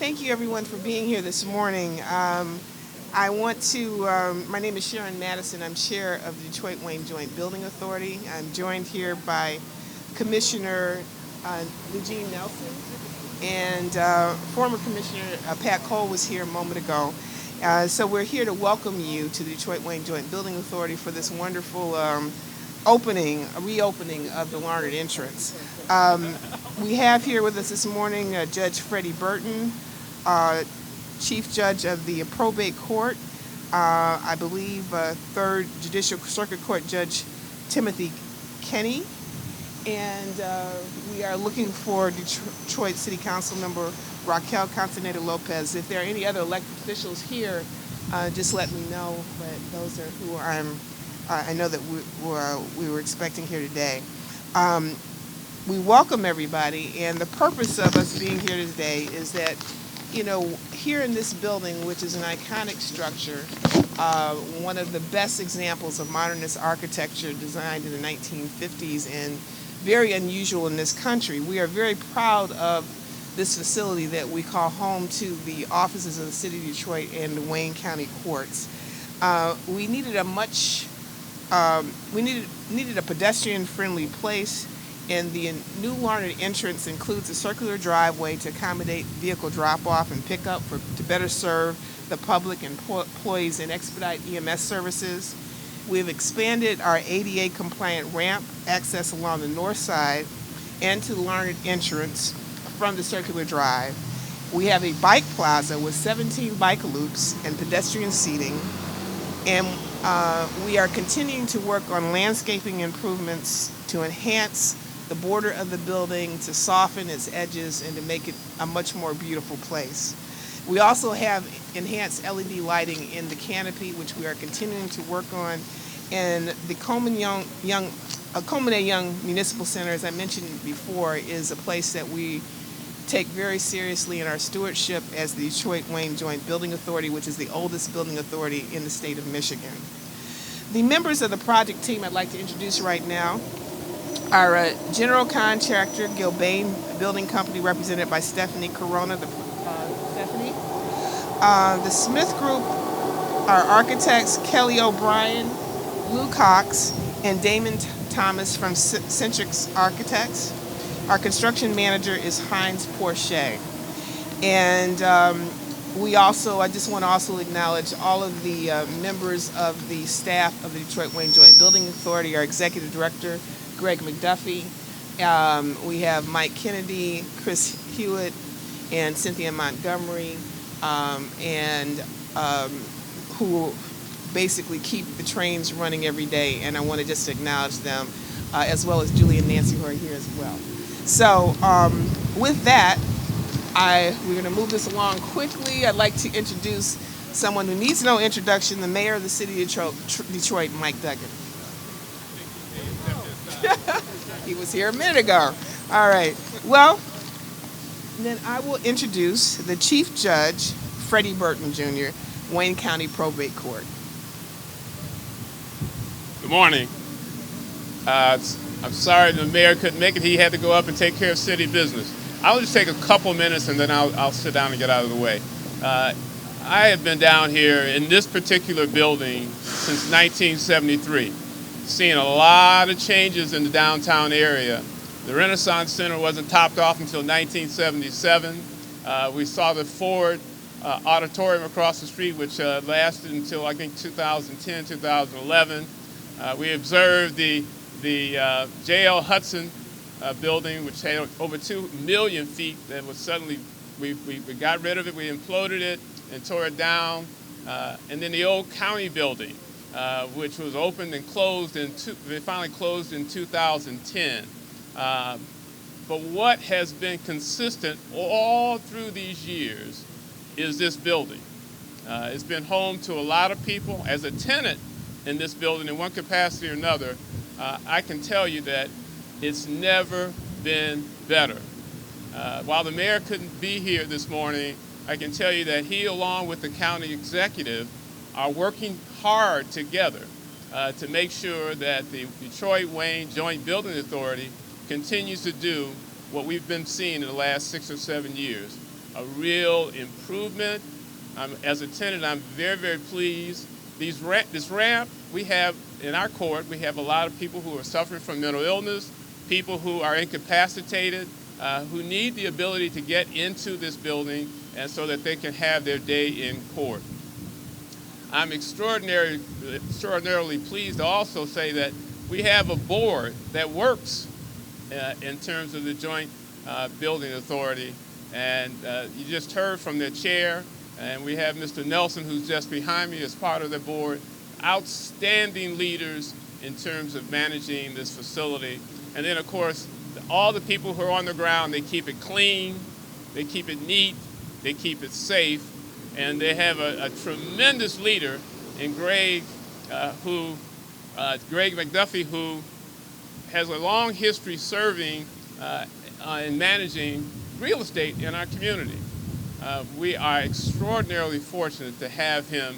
Thank you everyone for being here this morning. I want to, my name is Sharon Madison. I'm chair of the Detroit-Wayne Joint Building Authority. I'm joined here by Commissioner Eugene Nelson and former Commissioner Pat Cole was here a moment ago. So we're here to welcome you to the Detroit-Wayne Joint Building Authority for this wonderful reopening of the Larned entrance. We have here with us this morning Judge Freddie Burton, Chief Judge of the Probate Court, I believe 3rd Judicial Circuit Court Judge Timothy Kenny, and we are looking for Detroit City Council member Raquel Castaneda Lopez. If there are any other elected officials here, just let me know, but those are who I know that we were expecting here today. We welcome everybody, and the purpose of us being here today is that, you know, here in this building, which is an iconic structure, one of the best examples of modernist architecture designed in the 1950s and very unusual in this country, we are very proud of this facility that we call home to the offices of the City of Detroit and the Wayne County Courts. We needed a pedestrian-friendly place, and the new Larned entrance includes a circular driveway to accommodate vehicle drop-off and pickup to better serve the public and employees and expedite EMS services. We've expanded our ADA-compliant ramp access along the north side and to the Larned entrance from the circular drive. We have a bike plaza with 17 bike loops and pedestrian seating, and we are continuing to work on landscaping improvements to enhance the border of the building, to soften its edges, and to make it a much more beautiful place. We also have enhanced LED lighting in the canopy, which we are continuing to work on. And the Coleman A. Young Municipal Center, as I mentioned before, is a place that we take very seriously in our stewardship as the Detroit-Wayne Joint Building Authority, which is the oldest building authority in the state of Michigan. The members of the project team I'd like to introduce right now are general contractor Gilbane Building Company, represented by Stephanie Corona. Stephanie. The Smith Group are architects Kelly O'Brien, Lou Cox, and Damon Thomas from Centrix Architects. Our construction manager is Heinz Porche. And I just want to also acknowledge all of the members of the staff of the Detroit-Wayne Joint Building Authority, our executive director, Greg McDuffie. We have Mike Kennedy, Chris Hewitt, and Cynthia Montgomery, who basically keep the trains running every day, and I want to just acknowledge them, as well as Julie and Nancy, who are here as well. So with that, we're going to move this along quickly. I'd like to introduce someone who needs no introduction, the mayor of the city of Detroit, Mike Duggan. He was here a minute ago. All right. Well, then I will introduce the Chief Judge, Freddie Burton, Jr., Wayne County Probate Court. Good morning. I'm sorry the mayor couldn't make it. He had to go up and take care of city business. I'll just take a couple minutes and then I'll sit down and get out of the way. I have been down here in this particular building since 1973. Seen a lot of changes in the downtown area. The Renaissance Center wasn't topped off until 1977. We saw the Ford Auditorium across the street, which lasted until I think 2010, 2011. We observed the J.L. Hudson building, which had over 2 million feet, that was suddenly, we got rid of it, we imploded it and tore it down. And then the old county building, which was opened and closed they finally closed in 2010. But what has been consistent all through these years is this building. It's been home to a lot of people. As a tenant in this building in one capacity or another, I can tell you that it's never been better. While the mayor couldn't be here this morning, I can tell you that he, along with the county executive, are working hard together to make sure that the Detroit-Wayne Joint Building Authority continues to do what we've been seeing in the last 6 or 7 years. a real improvement. As a tenant, I'm very, very pleased. This ramp, we have in our court, we have a lot of people who are suffering from mental illness, people who are incapacitated, who need the ability to get into this building and so that they can have their day in court. I'm extraordinarily pleased to also say that we have a board that works in terms of the Joint Building Authority. And you just heard from their chair, and we have Mr. Nelson, who's just behind me as part of the board. Outstanding leaders in terms of managing this facility. And then, of course, all the people who are on the ground, they keep it clean, they keep it neat, they keep it safe, and they have a tremendous leader in Greg McDuffie, who has a long history serving and managing real estate in our community. We are extraordinarily fortunate to have him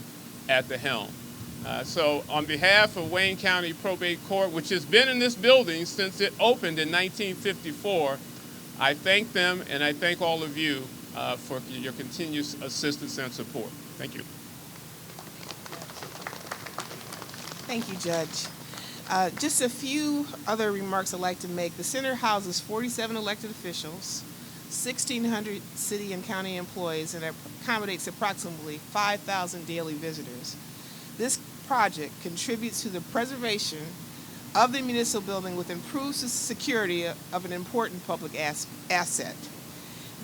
at the helm. So on behalf of Wayne County Probate Court, which has been in this building since it opened in 1954, I thank them and I thank all of you for your continued assistance and support. Thank you. Thank you, Judge. Just a few other remarks I'd like to make. The center houses 47 elected officials, 1,600 city and county employees, and accommodates approximately 5,000 daily visitors. This project contributes to the preservation of the municipal building with improved security of an important public asset.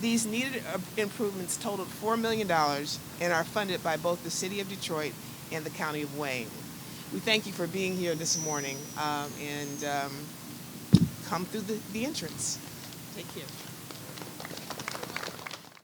These needed improvements totaled $4 million and are funded by both the City of Detroit and the County of Wayne. We thank you for being here this morning and come through the entrance. Take care.